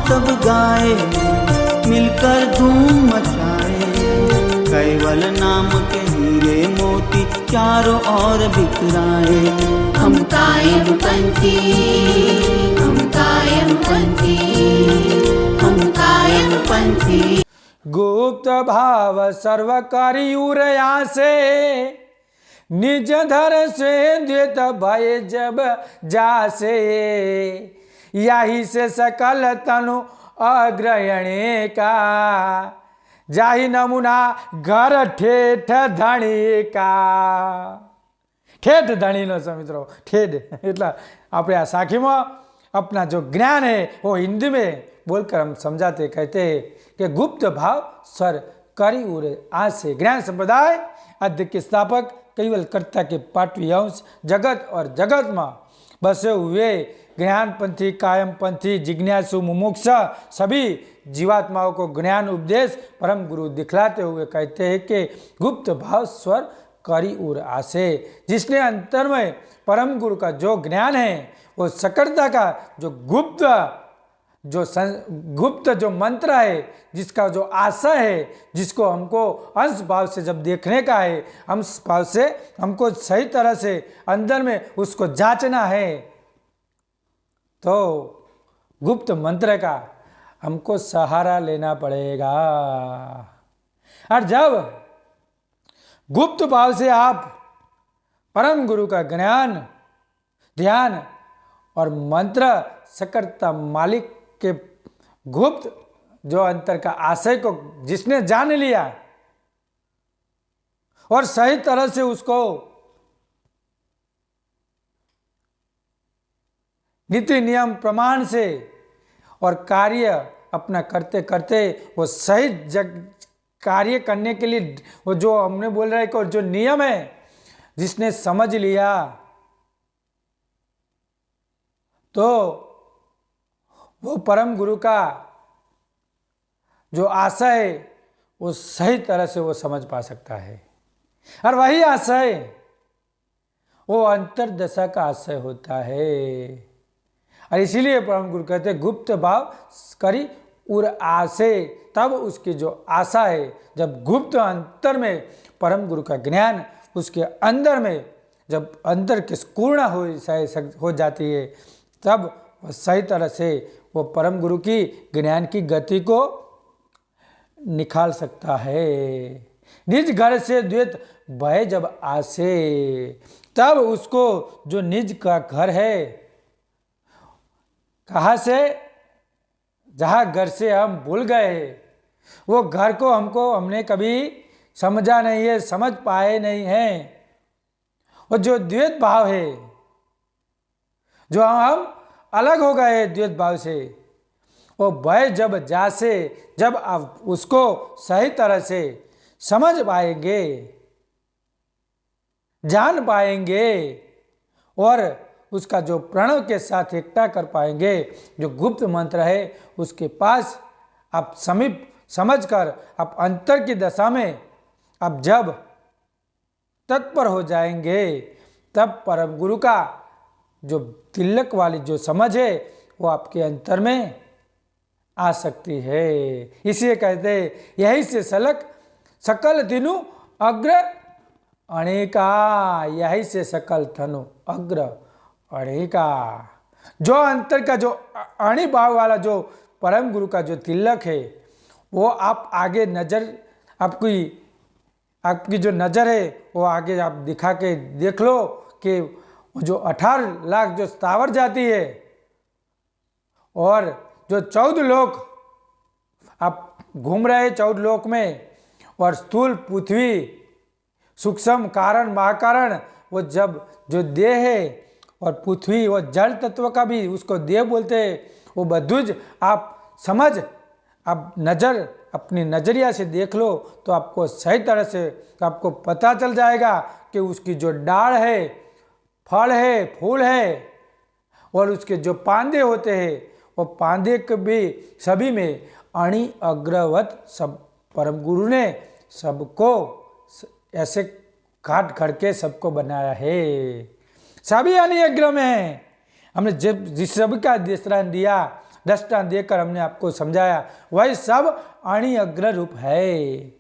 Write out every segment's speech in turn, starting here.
सब गाए, मिलकर धूम मचाए। कैवल नाम के हीरे मोती चारों ओर बिखराए। हम कायम पंथी, हम कायम पंथी, हम कायम पंथी। गुप्त भाव सर्व करियुरया से, निज धर से द्वित भय जब जासे। यही से सकल तनु अग्रहणे का, जाहि नमूना घर ठेठ धणी का। ठेठ धणी नो છે મિત્રો, ठेठ એટલે આપણે આ સાખીમાં अपना जो ज्ञान है वो हिंदी में बोलकर हम समझाते, कहते हैं कि गुप्त भाव स्वर करी उर आसे। ज्ञान संप्रदाय आद्य के स्थापक कैवल कर्ता के पाटवी अंश जगत और जगत में बसे हुए ज्ञानपंथी, कायमपंथी, जिज्ञासु, मुमुक्ष सभी जीवात्माओं को ज्ञान उपदेश परम गुरु दिखलाते हुए कहते हैं कि गुप्त भाव स्वर करी उर आसे। जिसने अंतर में परम गुरु का जो ज्ञान है, वो सकरता का जो गुप्त जो मंत्र है, जिसका जो आशा है, जिसको हमको अंश भाव से जब देखने का है, अंश भाव से हमको सही तरह से अंदर में उसको जांचना है, तो गुप्त मंत्र का हमको सहारा लेना पड़ेगा। और जब गुप्त भाव से आप परम गुरु का ज्ञान, ध्यान और मंत्र सकरता मालिक के गुप्त जो अंतर का आशय को जिसने जान लिया और सही तरह से उसको नीति नियम प्रमाण से और कार्य अपना करते करते वो सही कार्य करने के लिए वो जो हमने बोल रहा है कि जो नियम है जिसने समझ लिया, तो वो परम गुरु का जो आशय है वो सही तरह से वो समझ पा सकता है। और वही आशय वो अंतरदशा का आशय होता है। और इसीलिए परम गुरु कहते हैं गुप्त भाव करी उर आसे। तब उसकी जो आशा है, जब गुप्त अंतर में परम गुरु का ज्ञान उसके अंदर में जब अंदर की पूर्ण हो जाती है, तब वह सही तरह से वो परम गुरु की ज्ञान की गति को निकाल सकता है। निज घर से द्वैत भय जब आसे, तब उसको जो निज का घर है, कहाँ से, जहाँ घर से हम भूल गए, वो घर को हमने कभी समझा नहीं है, समझ पाए नहीं हैं। और जो द्वैत भाव है, जो हम अलग हो गए द्वैत भाव से, वो भय जब जासे, जब आप उसको सही तरह से समझ पाएंगे, जान पाएंगे और उसका जो प्रणव के साथ एकता कर पाएंगे, जो गुप्त मंत्र है उसके पास आप समीप समझकर आप अंतर की दशा में आप जब तत्पर हो जाएंगे, तब परम गुरु का जो तिलक वाली जो समझ है वो आपके अंतर में आ सकती है। इसलिए कहते हैं यही से सलक सकल दिनु अग्र अणिका, यही से सकल धनु अग्र अणिका। जो अंतर का जो अणि भाव वाला जो परम गुरु का जो तिलक है, वो आप आगे नजर आपकी जो नज़र है वो आगे आप दिखा के देख लो कि जो 18 लाख जो स्थावर जाती है और जो 14 लोक आप घूम रहे 14 लोक में, और स्थूल पृथ्वी, सूक्ष्म कारण, महाकारण, वो जब जो देह है और पृथ्वी वो जल तत्व का भी उसको देह बोलते हैं, वो बधुज आप समझ, आप नज़र अपनी नज़रिया से देख लो तो आपको सही तरह से आपको पता चल जाएगा कि उसकी जो डाढ़ है, फल है, फूल है और उसके जो पांदे होते हैं, वो पांदे के भी सभी में अणि अग्रवत सब परम गुरु ने सबको ऐसे काट करके सबको बनाया है। सभी अणि अग्र में है। हमने जब जिस सब का दृष्टांत दिया, दृष्टांत देकर हमने आपको समझाया, वही सब अणि अग्र रूप है।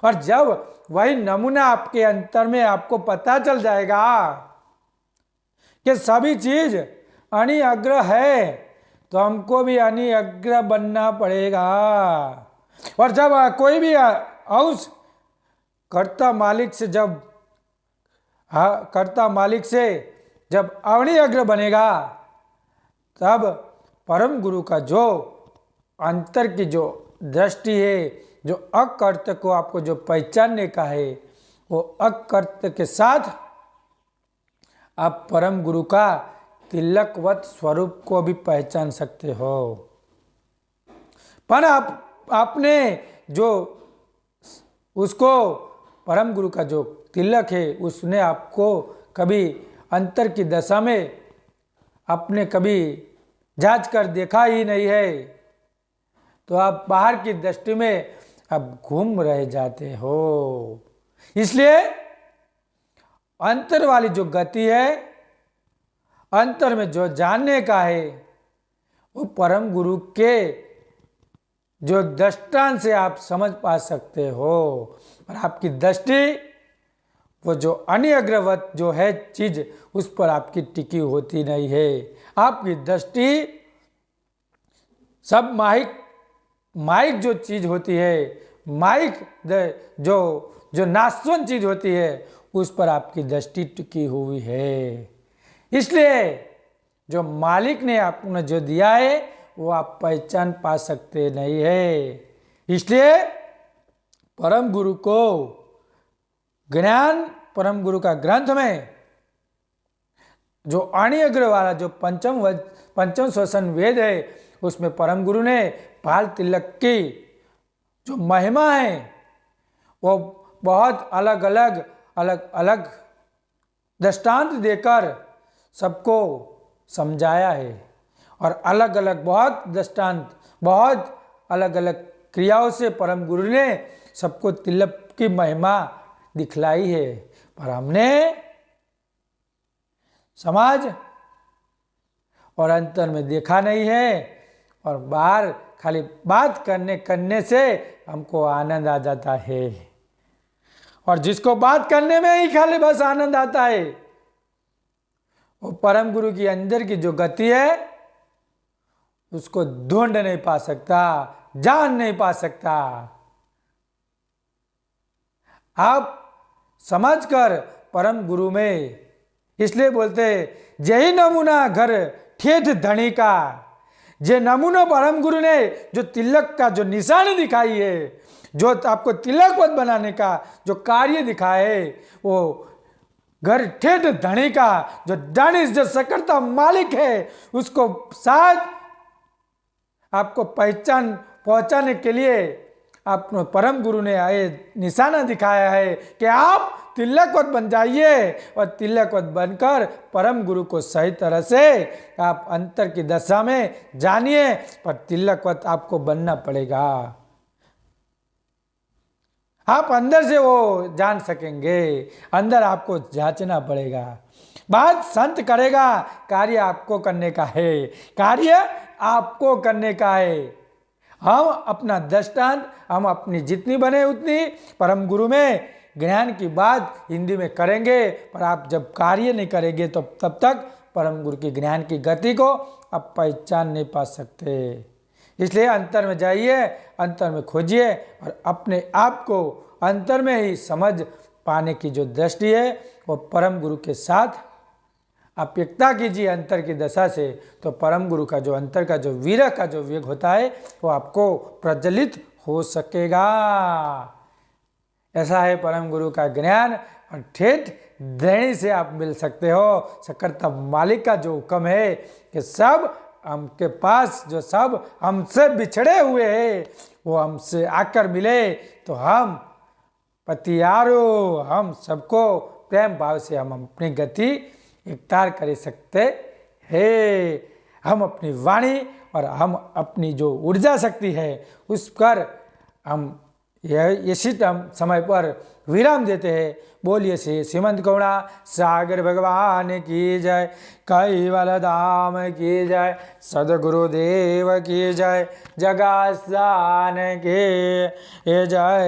और जब वही नमूना आपके अंतर में आपको पता चल जाएगा कि सभी चीज अणि अग्र है, तो हमको भी अणि अग्र बनना पड़ेगा। और जब कोई भी अंश कर्ता मालिक से जब अणि अग्र बनेगा, तब परम गुरु का जो अंतर की जो दृष्टि है, जो अकर्त को आपको जो पहचानने का है, वो अकर्त के साथ आप परम गुरु का तिलकवत स्वरूप को भी पहचान सकते हो। पर आपने जो उसको परम गुरु का जो तिलक है, उसने आपको कभी अंतर की दशा में आपने कभी जांच कर देखा ही नहीं है, तो आप बाहर की दृष्टि में अब घूम रह जाते हो। इसलिए अंतर वाली जो गति है, अंतर में जो जानने का है, वो परम गुरु के जो दृष्टांत से आप समझ पा सकते हो। और आपकी दृष्टि वो जो अणि अग्रवत जो है चीज, उस पर आपकी टिकी होती नहीं है। आपकी दृष्टि सब माइक जो चीज होती है, माइक जो नाशवन चीज होती है, उस पर आपकी दृष्टि टिकी हुई है। इसलिए जो मालिक ने आपको जो दिया है, वो आप पहचान पा सकते नहीं है। इसलिए परम गुरु को ज्ञान, परम गुरु का ग्रंथ में जो अणि अग्र वाला जो पंचम श्वसन वेद है, उसमें परम गुरु ने पाल तिलक की जो महिमा है, वो बहुत अलग अलग दृष्टांत देकर सबको समझाया है। और अलग अलग बहुत दृष्टांत, बहुत अलग अलग क्रियाओं से परम गुरु ने सबको तिलक की महिमा दिखलाई है। पर हमने समाज और अंतर में देखा नहीं है, और बाहर खाली बात करने से हमको आनंद आ जाता है। और जिसको बात करने में ही खाली बस आनंद आता है, वो परम गुरु की अंदर की जो गति है, उसको ढूंढ नहीं पा सकता, जान नहीं पा सकता। आप समझकर परम गुरु में, इसलिए बोलते जय नमूना घर ठेठ धनी का, जे नमूना परम गुरु ने जो तिलक का जो निशानी दिखाई है, जो आपको तिलकवत बनाने का जो कार्य दिखाए, वो घर ठेठ धनी का, जो धनी जो सकरता मालिक है, उसको साथ आपको पहचान पहुंचाने के लिए आप परम गुरु ने आए निशाना दिखाया है कि आप तिलकवत बन जाइए, और तिलकवत बनकर परम गुरु को सही तरह से आप अंतर की दशा में जानिए। पर तिलकवत आपको बनना पड़ेगा, आप अंदर से वो जान सकेंगे, अंदर आपको जांचना पड़ेगा। बात संत करेगा, कार्य आपको करने का है, कार्य आपको करने का है। हम अपना दृष्टांत, हम अपनी जितनी बने उतनी परम गुरु में ज्ञान की बात हिंदी में करेंगे, पर आप जब कार्य नहीं करेंगे तो तब तक परम गुरु की ज्ञान की गति को आप पहचान नहीं पा सकते। इसलिए अंतर में जाइए, अंतर में खोजिए, और अपने आप को अंतर में ही समझ पाने की जो दृष्टि है, वो परम गुरु के साथ आप एकता कीजिए अंतर की दशा से, तो परम गुरु का जो अंतर का जो वीरक का जो वेग होता है, वो आपको प्रज्वलित हो सकेगा। ऐसा है परम गुरु का ज्ञान, और ठेठ धनी से आप मिल सकते हो। सकरता मालिक का जो हुक्म है कि सब हमके पास जो सब हमसे बिछड़े हुए हैं, वो हमसे आकर मिले, तो हम पतियारो, हम सबको प्रेम भाव से हम अपनी गति इख्तियार कर सकते हैं। हम अपनी वाणी और हम अपनी जो ऊर्जा शक्ति है, उस पर हम इसी समय पर विराम देते हैं। बोलिए श्री श्रीमंत करुणा सागर भगवान की जय, कैवल धाम की जय, सदगुरुदेव की जय, जगास्थान की जय।